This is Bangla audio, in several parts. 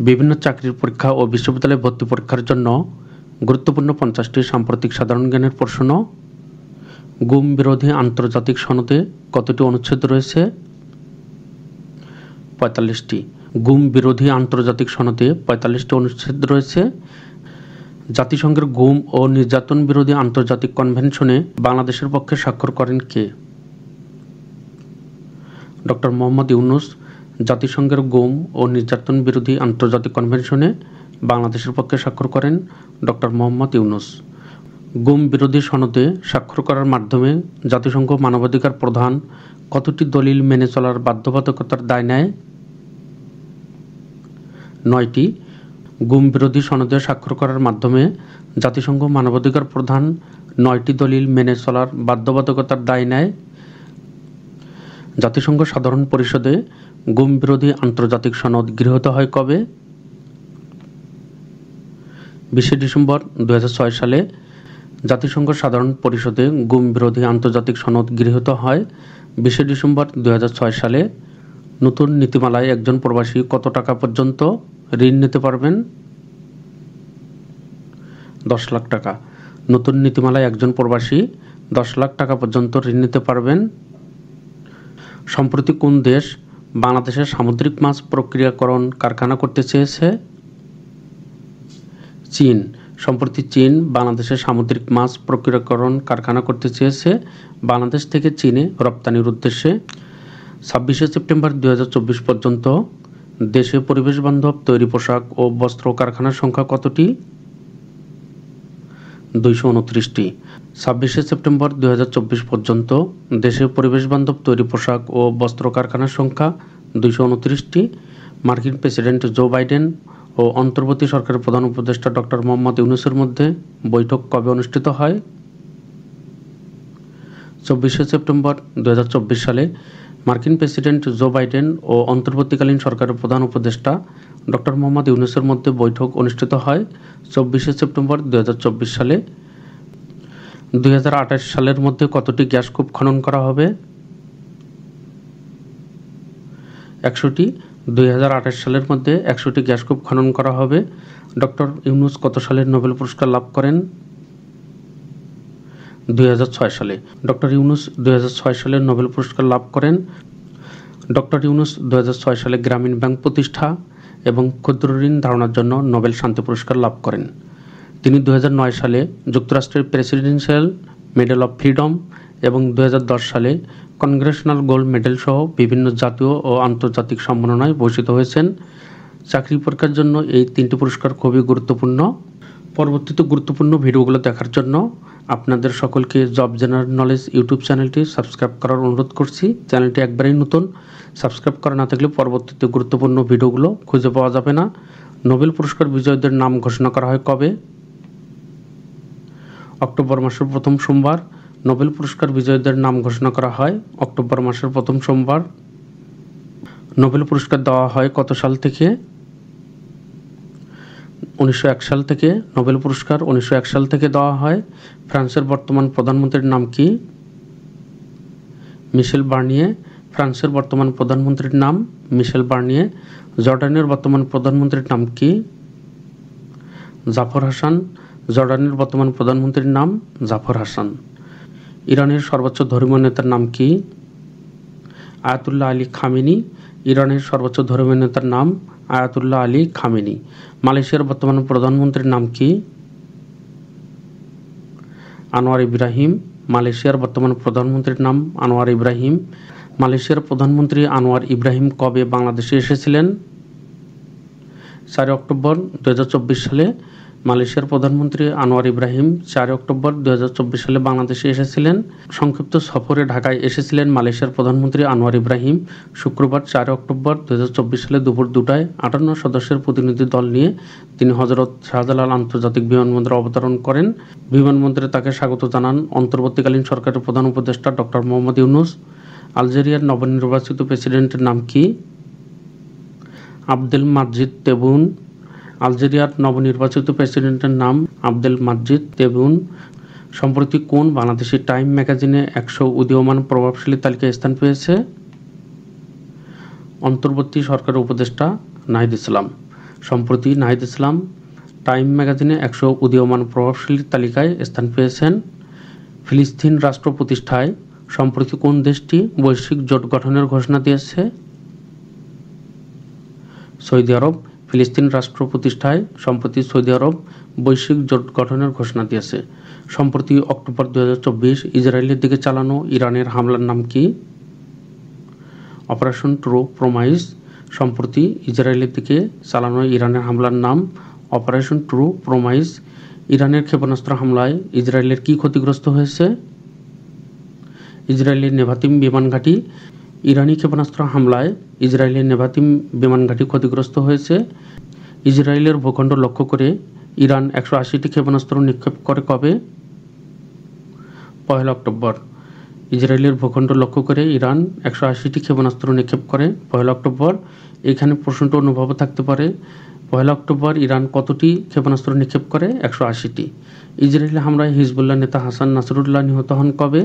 বিভিন্ন চাকরির পরীক্ষা ও বিশ্ববিদ্যালয় ভর্তি পরীক্ষার জন্য গুরুত্বপূর্ণ 50টি সাম্প্রতিক সাধারণ জ্ঞানের প্রশ্ন। গুম বিরোধী আন্তর্জাতিক সনদে কতটি অনুচ্ছেদ রয়েছে? 45টি। গুম বিরোধী আন্তর্জাতিক সনদে 45টি অনুচ্ছেদ রয়েছে। জাতিসংঘের গুম ও নির্যাতন বিরোধী আন্তর্জাতিক কনভেনশনে বাংলাদেশের পক্ষে স্বাক্ষর করেন কে? ডক্টর মোহাম্মদ ইউনূস জাতিসংঘের গুম ও নির্যাতন বিরোধী আন্তর্জাতিক কনভেনশনে বাংলাদেশের পক্ষে স্বাক্ষর করেন ডক্টর মোহাম্মদ ইউনূস। গুম বিরোধী সনদে স্বাক্ষর করার মাধ্যমে জাতিসংঘ মানবাধিকার প্রধান কতটি দলিল মেনে চলার বাধ্যবাধকতার দায় নেয়? 9টি। গুম বিরোধী সনদে স্বাক্ষর করার মাধ্যমে জাতিসংঘ মানবাধিকার প্রধান 9টি দলিল মেনে চলার বাধ্যবাধকতার দায় নেয়। জাতিসংঘ সাধারণ পরিষদে গুম বিরোধী আন্তর্জাতিক সনদ গৃহীত হয় কবে? 20 ডিসেম্বর 2006 সালে জাতিসংঘ সাধারণ পরিষদে গুম বিরোধী আন্তর্জাতিক সনদ গৃহীত হয়। 20 ডিসেম্বর 2006 সালে নতুন নীতিমালায় একজন প্রবাসী কত টাকা পর্যন্ত ঋণ নিতে পারবেন? 10 লাখ টাকা। নতুন নীতিমালায় একজন প্রবাসী 10 লাখ টাকা পর্যন্ত ঋণ নিতে পারবেন। সম্প্রতি কোন দেশ বাংলাদেশের সামুদ্রিক মাছ প্রক্রিয়াকরণ কারখানা করতে চেয়েছে? চীন। সম্প্রতি চীন বাংলাদেশের সামুদ্রিক মাছ প্রক্রিয়াকরণ কারখানা করতে চেয়েছে বাংলাদেশ থেকে চীনে রপ্তানির উদ্দেশ্যে। 26 সেপ্টেম্বর 2024 পর্যন্ত দেশে পরিবেশ বান্ধব তৈরি পোশাক ও বস্ত্র কারখানার সংখ্যা কতটি? 229টি। 26 সেপ্টেম্বর 2024 পর্যন্ত দেশে পরিবেশ বান্ধব তৈরি পোশাক ও বস্ত্র কারখানার সংখ্যা 229টি। মার্কিন প্রেসিডেন্ট জো বাইডেন ও অন্তর্বর্তী সরকারের প্রধান উপদেষ্টা ডক্টর মোহাম্মদ ইউনূসের মধ্যে বৈঠক কবে অনুষ্ঠিত হয়? 24 সেপ্টেম্বর 2024 সালে মার্কিন প্রেসিডেন্ট জো বাইডেন ও অন্তর্বর্তীকালীন সরকারের প্রধান উপদেষ্টা ডক্টর মোহাম্মদ ইউনূসের মধ্যে বৈঠক অনুষ্ঠিত হয়। 24 সেপ্টেম্বর 2024 সালে 2028 সালের মধ্যে কতটি গ্যাস কূপ খনন করা হবে? 100টি। 2028 সালের মধ্যে 100টি গ্যাস কূপ খনন করা হবে। ডক্টর ইউনূস কত সালে নোবেল পুরস্কার লাভ করেন? 2006 সালে। ডক্টর ইউনূস 2006 সালে নোবেল পুরস্কার লাভ করেন। ডক্টর ইউনূস 2006 সালে গ্রামীণ ব্যাংক প্রতিষ্ঠা এবং ক্ষুদ্র ঋণ ধারণার জন্য নোবেল শান্তি পুরস্কার লাভ করেন। তিনি 2009 সালে যুক্তরাষ্ট্রের প্রেসিডেন্সিয়াল মেডেল অফ ফ্রিডম এবং 2010 সালে কংগ্রেশনাল গোল্ড মেডেল সহ বিভিন্ন জাতীয় ও আন্তর্জাতিক সম্মাননায় ভূষিত হয়েছেন। চাকরি পরীক্ষার জন্য এই 3টি পুরস্কার খুবই গুরুত্বপূর্ণ। পরবর্তীতে গুরুত্বপূর্ণ ভিডিওগুলো দেখার জন্য আপনাদের সকলকে জব জেনারেল নলেজ ইউটিউব চ্যানেলটি সাবস্ক্রাইব করার অনুরোধ করছি। চ্যানেলটি একবারেই নতুন, সাবস্ক্রাইব করা না থাকলে পরবর্তীতে গুরুত্বপূর্ণ ভিডিওগুলো খুঁজে পাওয়া যাবে না। নোবেল পুরস্কার বিজয়ীদের নাম ঘোষণা করা হয় কবে? অক্টোবর মাসের প্রথম সোমবার। নোবেল পুরস্কার বিজয়ীদের নাম ঘোষণা করা হয় অক্টোবর মাসের প্রথম সোমবার। নোবেল পুরস্কার দেওয়া হয় কত সাল থেকে? 1901 সাল থেকে। নোবেল পুরস্কার 1901 সাল থেকে দেওয়া হয়। ফ্রান্সের বর্তমান প্রধানমন্ত্রীর নাম কি? মিশেল বার্নিয়ে। ফ্রান্সের বর্তমান প্রধানমন্ত্রীর নাম মিশেল বার্নিয়ে। জর্ডানের বর্তমান প্রধানমন্ত্রীর নাম কি? জাফর হাসান। জর্ডানের বর্তমান প্রধানমন্ত্রীর নাম জাফর হাসান। ইরানের সর্বোচ্চ ধর্মীয় নেতার নাম কি? Ayatollah Ali Khamenei. ইরানের সর্বোচ্চ ধর্মীয় নেতার নাম আয়াতুল্লাহ আলী খামেনি। মালয়েশিয়ার বর্তমান প্রধানমন্ত্রীর নাম কি? আনোয়ার ইব্রাহিম। মালয়েশিয়ার বর্তমান প্রধানমন্ত্রীর নাম আনোয়ার ইব্রাহিম। মালয়েশিয়ার প্রধানমন্ত্রী আনোয়ার ইব্রাহিম কবে বাংলাদেশে এসেছিলেন? 4 অক্টোবর 2024 সালে মালয়েশিয়ার প্রধানমন্ত্রী আনোয়ার ইব্রাহিম 4 অক্টোবর 2024 সালে বাংলাদেশে এসেছিলেন। সংক্ষিপ্ত সফরে ঢাকায় এসেছিলেন মালয়েশিয়ার প্রধানমন্ত্রী আনোয়ার ইব্রাহিম শুক্রবার 4 অক্টোবর 2024 সালে দুপুর 2টায় 58 সদস্যের প্রতিনিধি দল নিয়ে তিনি হযরত শাহজালাল আন্তর্জাতিক বিমানবন্দরে অবতরণ করেন। বিমানবন্দরে তাকে স্বাগত জানান অন্তর্বর্তীকালীন সরকারের প্রধান উপদেষ্টা ডক্টর মোহাম্মদ ইউনূস। আলজেরিয়ার নবনির্বাচিত প্রেসিডেন্টের নাম কি? আবদেল মাজিদ তেবুন। আলজেরিয়ার নবনির্বাচিত প্রেসিডেন্টের নাম আবদেল মাজিদ তেবুন। সম্প্রতি কোন বাংলাদেশি টাইম ম্যাগাজিনে 100 উদীয়মান প্রভাবশালী তালিকায় স্থান পেয়েছে? অন্তর্বর্তী সরকারের উপদেষ্টা নাহিদ ইসলাম। সম্প্রতি নাহিদ ইসলাম টাইম ম্যাগাজিনে 100 উদীয়মান প্রভাবশালীর তালিকায় স্থান পেয়েছেন। ফিলিস্তিন রাষ্ট্র প্রতিষ্ঠায় সম্প্রতি কোন দেশটি বৈশ্বিক জোট গঠনের ঘোষণা দিয়েছে? সৌদি আরব। ফিলিস্তিন রাষ্ট্র প্রতিষ্ঠায় সম্প্রতি সৌদি আরব বৈশ্বিক জোট গঠনের ঘোষণা দিয়েছে। সম্প্রতি অক্টোবর 2024 ইসরায়েলের দিকে চালানো ইরানের হামলার নাম কি? Operation true promise. সম্প্রতি ইসরায়েলের দিকে চালানো ইরানের হামলার নাম অপারেশন ট্রু প্রমাইস। ইরানের ক্ষেপণাস্ত্র হামলায় ইসরায়েলের কি ক্ষতিগ্রস্ত হয়েছে? ইসরায়েলের নেভাতিম বিমান ঘাঁটি। ইরানি ক্ষেপণাস্ত্র হামলায় ইসরায়েলের নেভাতিম বিমান ঘাঁটি ক্ষতিগ্রস্ত হয়েছে। ইসরায়েলের ভূখণ্ড লক্ষ্য করে ইরান 180টি ক্ষেপণাস্ত্র নিক্ষেপ করে কবে? 1 অক্টোবর। ইসরায়েলের ভূখণ্ড লক্ষ্য করে ইরান 180টি ক্ষেপণাস্ত্র নিক্ষেপ করে 1 অক্টোবর। এখানে প্রশ্নটা অনুভব থাকতে পারে, 1 অক্টোবর ইরান কতটি ক্ষেপণাস্ত্র নিক্ষেপ করে? 180টি। ইসরায়েলি হামলায় হিজবুল্লাহ নেতা হাসান নাসরুল্লাহ নিহত হন কবে?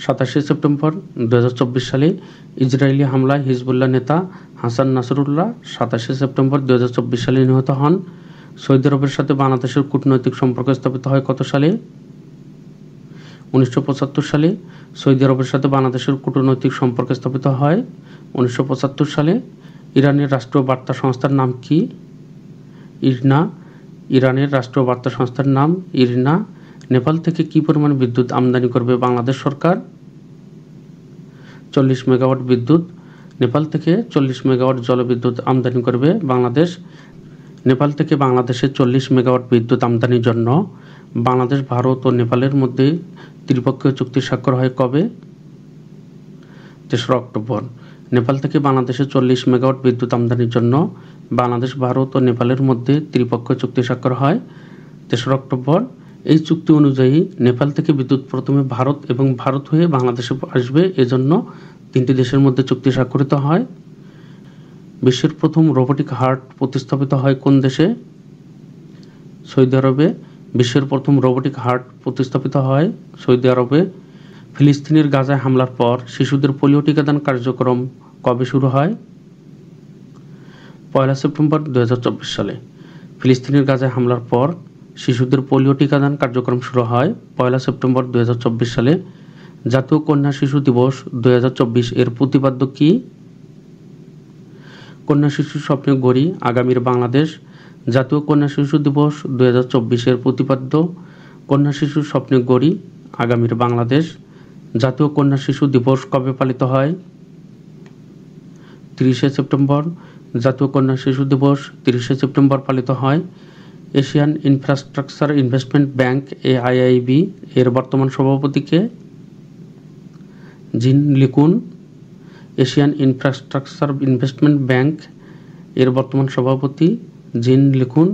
27 সেপ্টেম্বর 2024 সালে ইসরায়েলি হামলায় হিজবুল্লাহ নেতা হাসান নাসরুল্লাহ 27 সেপ্টেম্বর 2024 সালে নিহত হন। সৌদি আরবের সাথে বাংলাদেশের কূটনৈতিক সম্পর্ক স্থাপিত হয় কত সালে? 1975 সালে। সৌদি আরবের সাথে বাংলাদেশের কূটনৈতিক সম্পর্ক স্থাপিত হয় 1975 সালে। ইরানের রাষ্ট্রীয় বার্তা সংস্থার নাম কি? ইরনা। ইরানের রাষ্ট্রীয় বার্তা সংস্থার নাম ইরনা। নেপাল থেকে কি পরিমাণ বিদ্যুৎ আমদানি করবে বাংলাদেশ সরকার? 40 মেগাওয়াট বিদ্যুৎ। নেপাল থেকে 40 মেগাওয়াট জলবিদ্যুৎ আমদানি করবে বাংলাদেশ। নেপাল থেকে বাংলাদেশে 40 মেগাওয়াট বিদ্যুৎ আমদানির জন্য বাংলাদেশ, ভারত ও নেপালের মধ্যে ত্রিপক্ষীয় চুক্তি স্বাক্ষর হয় কবে? 3 অক্টোবর। নেপাল থেকে বাংলাদেশে 40 মেগাওয়াট বিদ্যুৎ আমদানির জন্য বাংলাদেশ, ভারত ও নেপালের মধ্যে ত্রিপক্ষীয় চুক্তি স্বাক্ষর হয় 3 অক্টোবর। এই চুক্তি অনুযায়ী নেপাল থেকে বিদ্যুৎ প্রথমে ভারত এবং ভারত হয়ে বাংলাদেশে আসবে, এজন্য 3টি দেশের মধ্যে চুক্তি স্বাক্ষরিত হয়। বিশ্বের প্রথম রোবোটিক হার্ট প্রতিস্থাপিত হয় কোন দেশে? সৌদি আরবে। বিশ্বের প্রথম রোবোটিক হার্ট প্রতিস্থাপিত হয় সৌদি আরবে। ফিলিস্তিনের গাজায় হামলার পর শিশুদের পোলিও টিকাদান কার্যক্রম কবে শুরু হয়? 1 সেপ্টেম্বর 2024 সালে। ফিলিস্তিনের গাজায় হামলার পর শিশুদের পোলিও টিকাদান কার্যক্রম শুরু হয় 1 সেপ্টেম্বর 2024 সালে। জাতীয় কন্যা শিশু দিবস 2024 এর প্রতিপাদ্য কি? কন্যা শিশু স্বপ্নে গড়ি আগামীর বাংলাদেশ। জাতীয় কন্যা শিশু দিবস 2024 এর প্রতিপাদ্য কন্যা শিশু স্বপ্নে গড়ি আগামীর বাংলাদেশ। জাতীয় কন্যা শিশু দিবস কবে পালিত হয়? 30 সেপ্টেম্বর। জাতীয় কন্যা শিশু দিবস 30 সেপ্টেম্বর পালিত হয়। Asian infrastructure investment bank AIIB এর বর্তমান সভাপতি কে? জিন লিকুন। এশিয়ান ইনফ্রাস্ট্রাকচার ইনভেস্টমেন্ট ব্যাংক এর বর্তমান সভাপতি জিন লিকুন।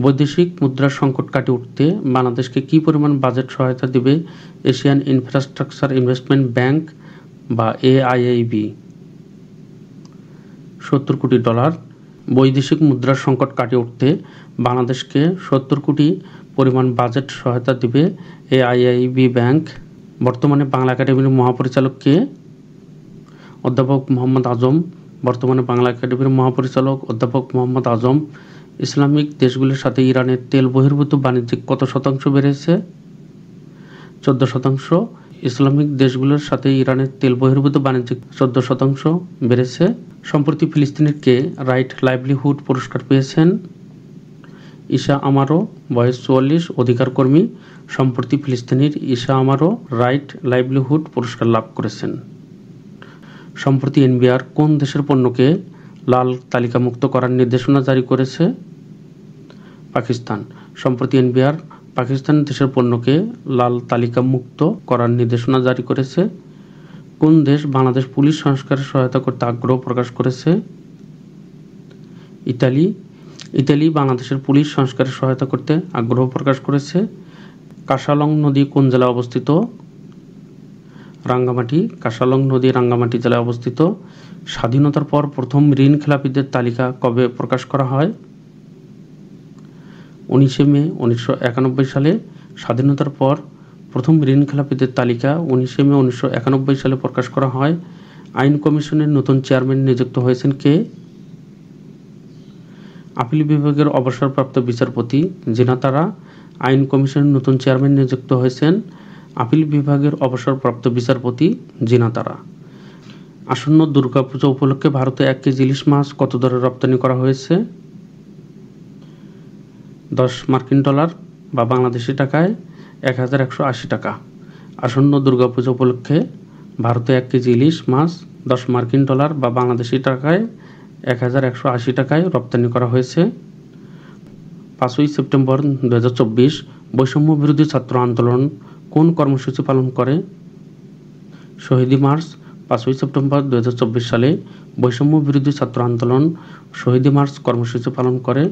বৈদেশিক মুদ্রার সংকট কাটিয়ে উঠতে বাংলাদেশকে কি পরিমাণ বাজেট সহায়তা দিবে এশিয়ান ইনফ্রাস্ট্রাকচার ইনভেস্টমেন্ট ব্যাংক বা AIIB? $70 কোটি। বৈদেশিক মুদ্রার সংকট কাটিয়ে উঠতে বাংলাদেশকে 70 কোটি পরিমাণ বাজেট সহায়তা দিবে AIIB ব্যাংক। বর্তমানে বাংলা একাডেমির মহাপরিচালক কে? অধ্যাপক মোহাম্মদ আজম। বর্তমানে বাংলা একাডেমির মহাপরিচালক অধ্যাপক মোহাম্মদ আজম। ইসলামিক দেশগুলির সাথে ইরানের তেল বহির্ভূত বাণিজ্যিক কত শতাংশ বেড়েছে? 14%। ইসলামিক দেশগুলোর সাথে ইরানের তেল বহির্ভূত বাণিজ্যিক 14% বেড়েছে। সম্প্রতি ফিলিস্তিনের কে রাইট লাইভলিহুড পুরস্কার পেয়েছেন? ঈশা আমারো, বয়স 44, অধিকার কর্মী। সম্প্রতি ফিলিস্তিনের ঈশা আমারো রাইট লাইভলিহুড পুরস্কার লাভ করেছেন। সম্প্রতি NBR কোন দেশের পণ্যকে লাল তালিকামুক্ত করার নির্দেশনা জারি করেছে? পাকিস্তান। সম্প্রতি NBR পাকিস্তান দেশের পণ্যকে লাল তালিকামুক্ত করার নির্দেশনা জারি করেছে। কোন দেশ বাংলাদেশ পুলিশ সংস্কারে সহায়তা করতে আগ্রহ প্রকাশ করেছে? ইতালি। ইতালি বাংলাদেশের পুলিশ সংস্কারে সহায়তা করতে আগ্রহ প্রকাশ করেছে। কাশালং নদী কোন জেলায় অবস্থিত? রাঙ্গামাটি। কাশালং নদী রাঙ্গামাটি জেলায় অবস্থিত। স্বাধীনতার পর প্রথম ঋণ খেলাপিদের তালিকা কবে প্রকাশ করা হয়? 19 মে 1991 সালে। স্বাধীনতার পর প্রথম ঋণ খেলাপিদের তালিকা 19 মে 1991 সালে প্রকাশ করা হয়। আইন কমিশনের নতুন চেয়ারম্যান নিযুক্ত হয়েছেন কে? আপিল বিভাগের অবসরপ্রাপ্ত বিচারপতি যিনি তারা আইন কমিশনের নতুন চেয়ারম্যান নিযুক্ত হয়েছেন। আপিল বিভাগের অবসরপ্রাপ্ত বিচারপতি যিনি তারা। আসন্ন দুর্গাপূজা উপলক্ষে ভারতে 1 কেজি ইলিশ মাছ কত দরে রপ্তানি করা হয়েছে? 10 মার্কিন ডলার বা বাংলাদেশি টাকায় 1180 টাকা। আসন্ন দুর্গাপূজা উপলক্ষে ভারতে 1 কেজি ইলিশ মাছ 10 মার্কিন ডলার বা বাংলাদেশি টাকায় 1180 টাকায় রপ্তানি করা হয়েছে। 5ই সেপ্টেম্বর 2024 বৈষম্য বিরোধী ছাত্র আন্দোলন কোন কর্মসূচি পালন করে? শহীদি মার্চ। 5ই সেপ্টেম্বর 2024 সালে বৈষম্য বিরোধী ছাত্র আন্দোলন শহীদি মার্চ কর্মসূচি পালন করে।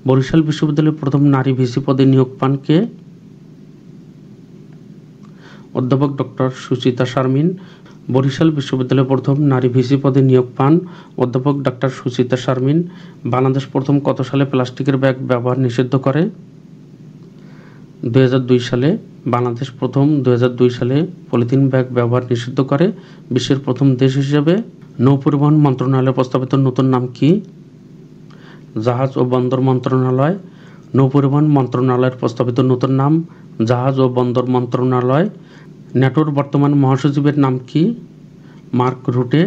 বরিশাল বিশ্ববিদ্যালয়ে প্রথম নারী ভিসি পদে নিয়োগ পান কে? অধ্যাপক ডক্টর সুচিতা শারমিন। বরিশাল বিশ্ববিদ্যালয়ে প্রথম নারী ভিসি পদে নিয়োগ পান অধ্যাপক ডক্টর সুচিতা শারমিন। বাংলাদেশ প্রথম কত সালে প্লাস্টিকের ব্যাগ ব্যবহার নিষিদ্ধ করে? 2002 সালে। বাংলাদেশ প্রথম 2002 সালে পলিথিন ব্যাগ ব্যবহার নিষিদ্ধ করে। বিশ্বের প্রথম দেশ হিসেবে নৌপরিবহন মন্ত্রণালয়ের প্রস্তাবিত নতুন নাম কি? জাহাজ ও বন্দর মন্ত্রণালয়। নৌপরিবহন মন্ত্রণালয়ের প্রস্তাবিত নতুন নাম জাহাজ ও বন্দর মন্ত্রণালয়। ন্যাটোর বর্তমান মহাসচিবের নাম কি? মার্ক রুটে।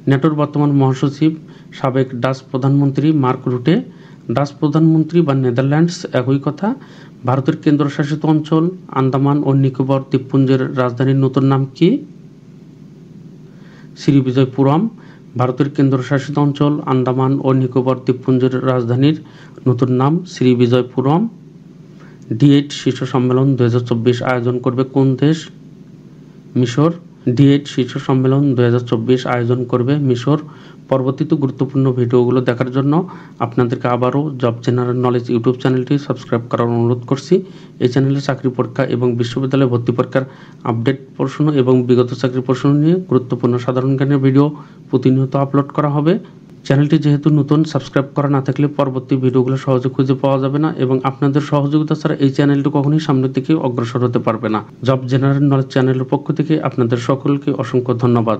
ন্যাটোর বর্তমান মহাসচিব সাবেক ডাচ প্রধানমন্ত্রী মার্ক রুটে। ডাচ প্রধানমন্ত্রী বা নেদারল্যান্ডস একই কথা। ভারতের কেন্দ্রশাসিত অঞ্চল আন্দামান ও নিকোবর দ্বীপপুঞ্জের রাজধানীর নতুন নাম কি? শ্রীবিজয়পুরম। ভারতের কেন্দ্রশাসিত অঞ্চল আন্দামান ও নিকোবর দ্বীপপুঞ্জের রাজধানীর নতুন নাম শ্রীবিজয়পুরম। D8 শীর্ষ সম্মেলন 2024 আয়োজন করবে কোন দেশ? মিশর। D8 শীর্ষ সম্মেলন 2024 আয়োজন করবে মিশর। পরবর্তীতে গুরুত্বপূর্ণ ভিডিওগুলো দেখার জন্য আপনাদেরকে আবারও জব জেনারেল নলেজ ইউটিউব চ্যানেলটি সাবস্ক্রাইব করার অনুরোধ করছি। এই চ্যানেলে চাকরি পরীক্ষা এবং বিশ্ববিদ্যালয় ভর্তি পরীক্ষার আপডেট প্রশ্ন এবং বিগত চাকরি প্রশ্ন নিয়ে গুরুত্বপূর্ণ সাধারণ জ্ঞানের ভিডিও প্রতিনিয়ত আপলোড করা হবে। চ্যানেলটি যেহেতু নতুন, সাবস্ক্রাইব করা না থাকলে পরবর্তী ভিডিওগুলো সহজে খুঁজে পাওয়া যাবে না এবং আপনাদের সহযোগিতা ছাড়া এই চ্যানেলটি কখনোই সামনের দিকে অগ্রসর হতে পারবে না। জব জেনারেল নলেজ চ্যানেলের পক্ষ থেকে আপনাদের সকলকে অসংখ্য ধন্যবাদ।